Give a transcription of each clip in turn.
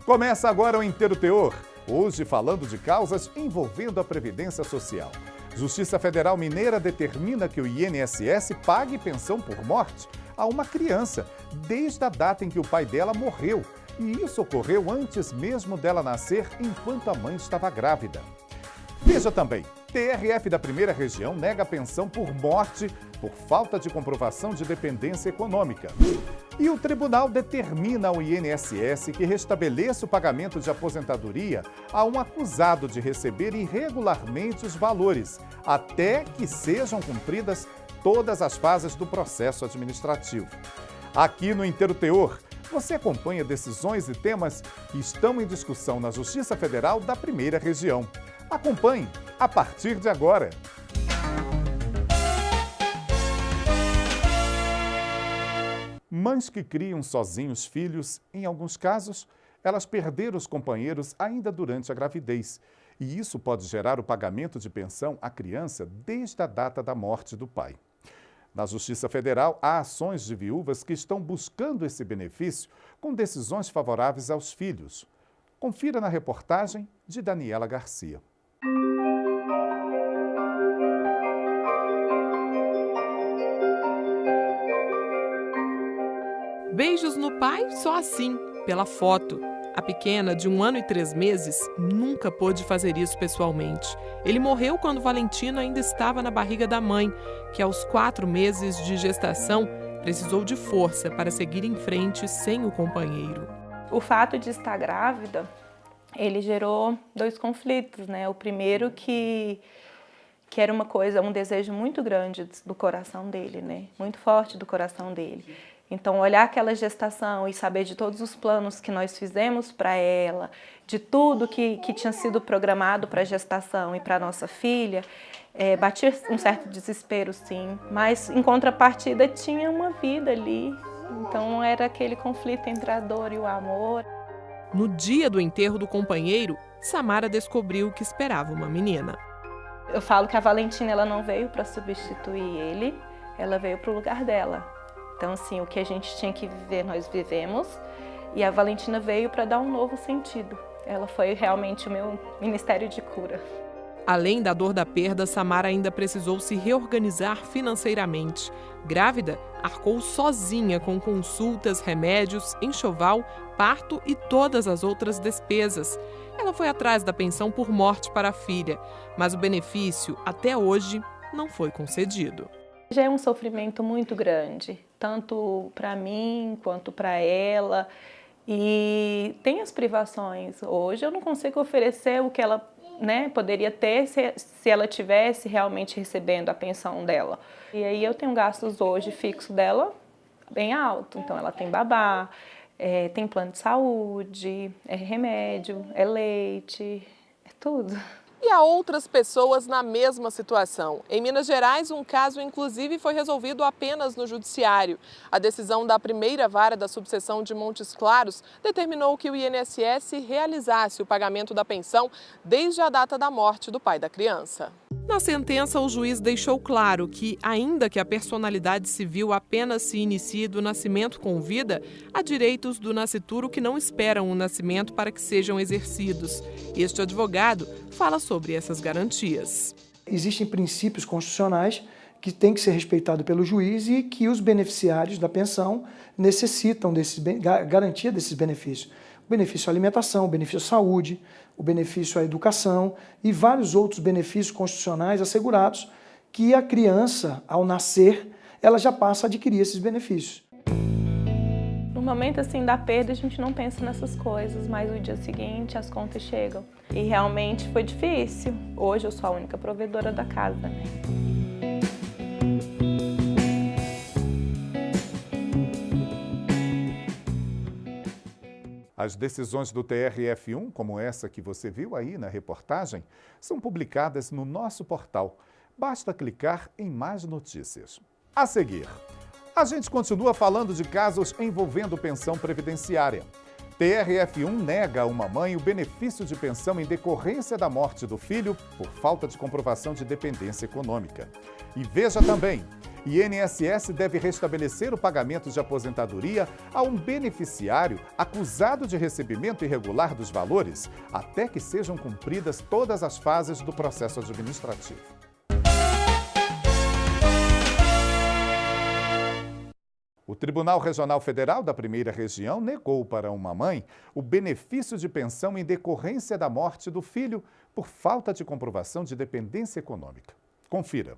Começa agora o Inteiro Teor, hoje falando de causas envolvendo a Previdência Social. Justiça Federal Mineira determina que o INSS pague pensão por morte a uma criança, desde a data em que o pai dela morreu. E isso ocorreu antes mesmo dela nascer, enquanto a mãe estava grávida. Veja também, TRF da Primeira Região nega pensão por morte por falta de comprovação de dependência econômica. E o tribunal determina ao INSS que restabeleça o pagamento de aposentadoria a um acusado de receber irregularmente os valores, até que sejam cumpridas todas as fases do processo administrativo. Aqui no Inteiro Teor, você acompanha decisões e temas que estão em discussão na Justiça Federal da Primeira Região. Acompanhe a partir de agora. Mães que criam sozinhos filhos, em alguns casos, elas perderam os companheiros ainda durante a gravidez. E isso pode gerar o pagamento de pensão à criança desde a data da morte do pai. Na Justiça Federal, há ações de viúvas que estão buscando esse benefício com decisões favoráveis aos filhos. Confira na reportagem de Daniela Garcia. Beijos no pai só assim, pela foto. A pequena, de 1 ano e 3 meses, nunca pôde fazer isso pessoalmente. Ele morreu quando Valentina ainda estava na barriga da mãe, que aos 4 meses de gestação precisou de força para seguir em frente sem o companheiro. O fato de estar grávida, ele gerou 2 conflitos, né? O primeiro que era um desejo muito grande do coração dele, né? Muito forte do coração dele. Então, olhar aquela gestação e saber de todos os planos que nós fizemos para ela, de tudo que tinha sido programado para a gestação e para a nossa filha, batia um certo desespero, sim. Mas, em contrapartida, tinha uma vida ali. Então, era aquele conflito entre a dor e o amor. No dia do enterro do companheiro, Samara descobriu que esperava uma menina. Eu falo que a Valentina ela não veio para substituir ele, ela veio para o lugar dela. Então, assim, o que a gente tinha que viver, nós vivemos. E a Valentina veio para dar um novo sentido. Ela foi realmente o meu ministério de cura. Além da dor da perda, Samara ainda precisou se reorganizar financeiramente. Grávida, arcou sozinha com consultas, remédios, enxoval, parto e todas as outras despesas. Ela foi atrás da pensão por morte para a filha, mas o benefício, até hoje, não foi concedido. Já é um sofrimento muito grande, tanto para mim quanto para ela. E tem as privações. Hoje eu não consigo oferecer o que ela, poderia ter se ela tivesse realmente recebendo a pensão dela. E aí eu tenho gastos hoje fixo dela bem alto. Então ela tem babá, tem plano de saúde, é remédio, é leite, é tudo. E há outras pessoas na mesma situação. Em Minas Gerais, um caso, inclusive, foi resolvido apenas no judiciário. A decisão da primeira vara da subseção de Montes Claros determinou que o INSS realizasse o pagamento da pensão desde a data da morte do pai da criança. Na sentença, o juiz deixou claro que, ainda que a personalidade civil apenas se inicie do nascimento com vida, há direitos do nascituro que não esperam o nascimento para que sejam exercidos. Este advogado fala sobre essas garantias. Existem princípios constitucionais que têm que ser respeitados pelo juiz e que os beneficiários da pensão necessitam garantia desses benefícios. O benefício à alimentação, o benefício à saúde, o benefício à educação e vários outros benefícios constitucionais assegurados que a criança, ao nascer, ela já passa a adquirir esses benefícios. No momento assim da perda, a gente não pensa nessas coisas, mas no dia seguinte as contas chegam. E realmente foi difícil. Hoje eu sou a única provedora da casa, né? As decisões do TRF1, como essa que você viu aí na reportagem, são publicadas no nosso portal. Basta clicar em mais notícias. A seguir, a gente continua falando de casos envolvendo pensão previdenciária. TRF1 nega a uma mãe o benefício de pensão em decorrência da morte do filho por falta de comprovação de dependência econômica. E veja também, INSS deve restabelecer o pagamento de aposentadoria a um beneficiário acusado de recebimento irregular dos valores, até que sejam cumpridas todas as fases do processo administrativo. O Tribunal Regional Federal da Primeira Região negou para uma mãe o benefício de pensão em decorrência da morte do filho por falta de comprovação de dependência econômica. Confira.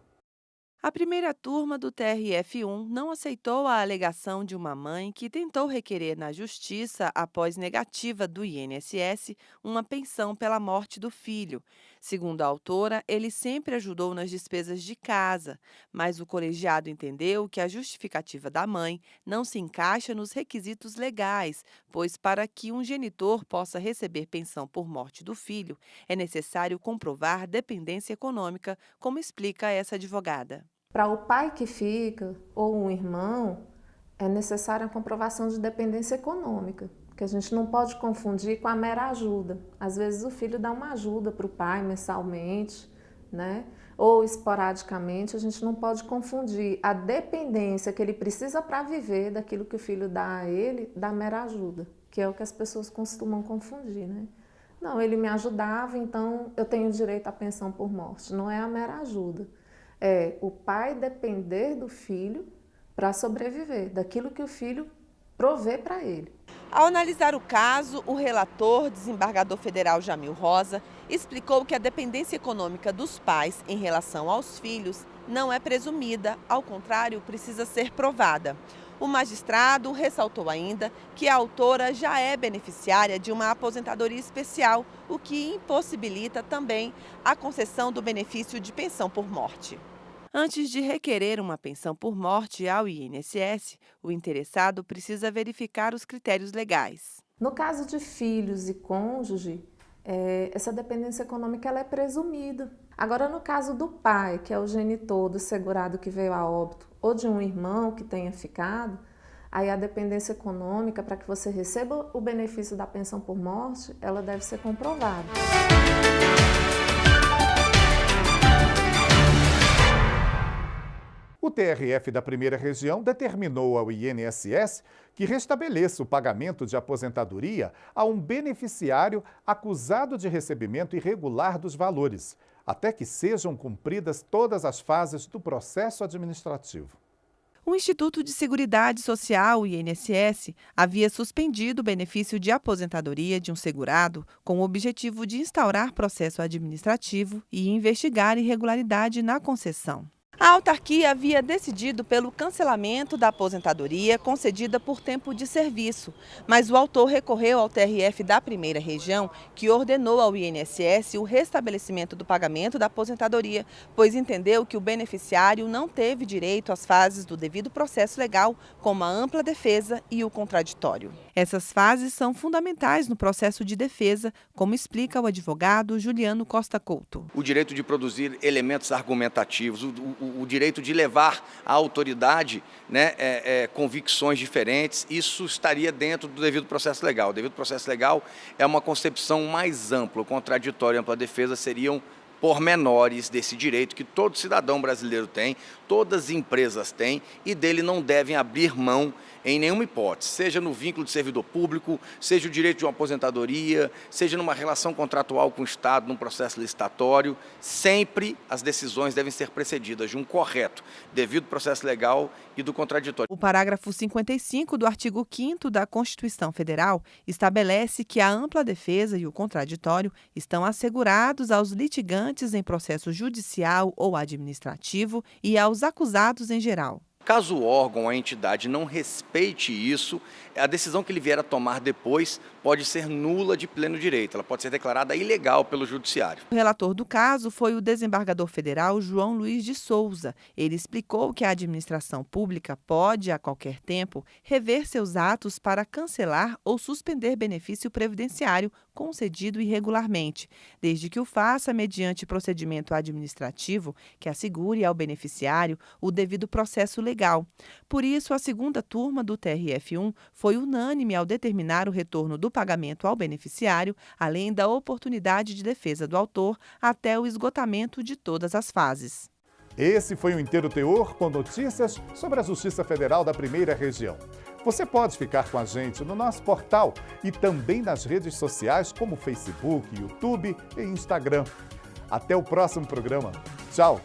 A primeira turma do TRF1 não aceitou a alegação de uma mãe que tentou requerer na Justiça, após negativa do INSS, uma pensão pela morte do filho. Segundo a autora, ele sempre ajudou nas despesas de casa, mas o colegiado entendeu que a justificativa da mãe não se encaixa nos requisitos legais, pois para que um genitor possa receber pensão por morte do filho, é necessário comprovar dependência econômica, como explica essa advogada. Para o pai que fica, ou um irmão, é necessária a comprovação de dependência econômica, que a gente não pode confundir com a mera ajuda. Às vezes o filho dá uma ajuda para o pai mensalmente, né? Ou esporadicamente, a gente não pode confundir a dependência que ele precisa para viver daquilo que o filho dá a ele, da mera ajuda, que é o que as pessoas costumam confundir, né? Não, ele me ajudava, então eu tenho direito à pensão por morte. Não é a mera ajuda. É o pai depender do filho para sobreviver, daquilo que o filho provê para ele. Ao analisar o caso, o relator, desembargador federal Jamil Rosa, explicou que a dependência econômica dos pais em relação aos filhos não é presumida, ao contrário, precisa ser provada. O magistrado ressaltou ainda que a autora já é beneficiária de uma aposentadoria especial, o que impossibilita também a concessão do benefício de pensão por morte. Antes de requerer uma pensão por morte ao INSS, o interessado precisa verificar os critérios legais. No caso de filhos e cônjuge, essa dependência econômica ela é presumida. Agora, no caso do pai, que é o genitor do segurado que veio a óbito, ou de um irmão que tenha ficado, aí a dependência econômica, para que você receba o benefício da pensão por morte, ela deve ser comprovada. O TRF da Primeira Região determinou ao INSS que restabeleça o pagamento de aposentadoria a um beneficiário acusado de recebimento irregular dos valores, até que sejam cumpridas todas as fases do processo administrativo. O Instituto de Seguridade Social, INSS, havia suspendido o benefício de aposentadoria de um segurado com o objetivo de instaurar processo administrativo e investigar irregularidade na concessão. A autarquia havia decidido pelo cancelamento da aposentadoria concedida por tempo de serviço, mas o autor recorreu ao TRF da Primeira Região, que ordenou ao INSS o restabelecimento do pagamento da aposentadoria, pois entendeu que o beneficiário não teve direito às fases do devido processo legal, como a ampla defesa e o contraditório. Essas fases são fundamentais no processo de defesa, como explica o advogado Juliano Costa Couto. O direito de produzir elementos argumentativos, o direito de levar à autoridade, né, convicções diferentes, isso estaria dentro do devido processo legal. O devido processo legal é uma concepção mais ampla. O contraditório e a ampla defesa seriam pormenores desse direito que todo cidadão brasileiro tem, todas as empresas têm e dele não devem abrir mão em nenhuma hipótese, seja no vínculo de servidor público, seja o direito de uma aposentadoria, seja numa relação contratual com o Estado, num processo licitatório, sempre as decisões devem ser precedidas de um correto, devido processo legal e do contraditório. O parágrafo 55 do artigo 5º da Constituição Federal estabelece que a ampla defesa e o contraditório estão assegurados aos litigantes em processo judicial ou administrativo e aos acusados em geral. Caso o órgão ou a entidade não respeite isso, a decisão que ele vier a tomar depois pode ser nula de pleno direito, ela pode ser declarada ilegal pelo judiciário. O relator do caso foi o desembargador federal João Luiz de Souza. Ele explicou que a administração pública pode, a qualquer tempo, rever seus atos para cancelar ou suspender benefício previdenciário concedido irregularmente, desde que o faça mediante procedimento administrativo que assegure ao beneficiário o devido processo legal. Por isso, a segunda turma do TRF1 foi unânime ao determinar o retorno do pagamento ao beneficiário, além da oportunidade de defesa do autor até o esgotamento de todas as fases. Esse foi o Inteiro Teor com notícias sobre a Justiça Federal da Primeira Região. Você pode ficar com a gente no nosso portal e também nas redes sociais como Facebook, YouTube e Instagram. Até o próximo programa. Tchau!